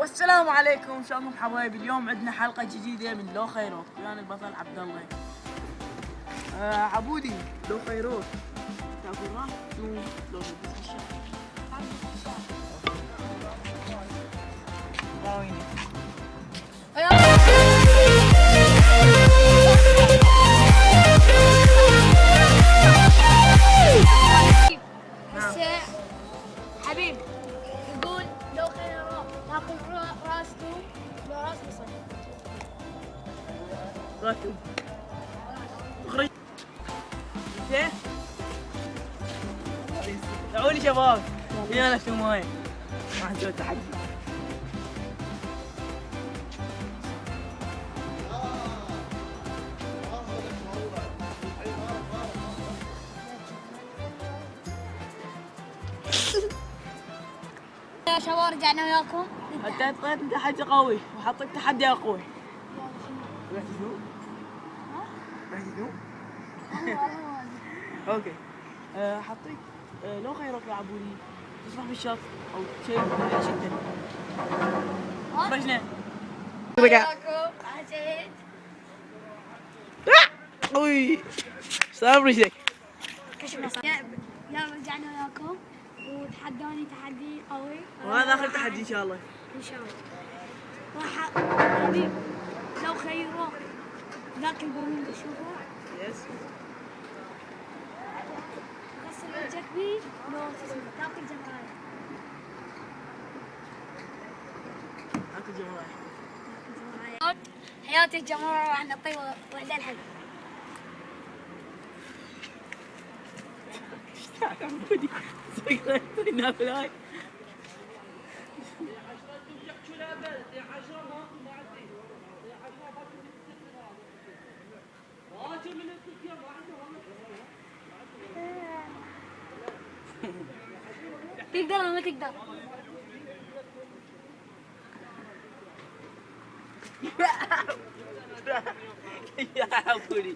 والسلام عليكم شلونكم حبايبي. اليوم عندنا حلقة جديدة من لو خيروت ويانا البطل عبد الله. عبودي لو خيروت تاكل راح تقوم لو نلبس الشارع. راويني حبيب يقول لو خيروت تاكل راس توم لو راس بصل. راتب اخرج زين. تعالوا شباب يلا شو ماي راح نسوي تحدي. يا شباب رجعنا وياكم. انت حطيت تحدي قوي وحطيت تحدي اقوى. رحت شنو؟ رحت شنو؟ اوكي حطيت لو خيرك يا عبودي تسبح بالشط او شيء شدة خرجنا وياكم عجيت. اوي صار رجلك. يا رجعنا وياكم وتحدوني تحدي قوي وهذا اخر تحدي ان شاء الله. ان شاء الله. راح حبيب لو خيروك ذاك البرميل تشوفه يس غسل وجهك بيه لو تسمع تاكل جمرايه. اكل جمرايه. حياة الجمهور راح نعطيه وحده الحل. عبودي ناكل هاي. تقدر ولا ما تقدر؟ يا عبودي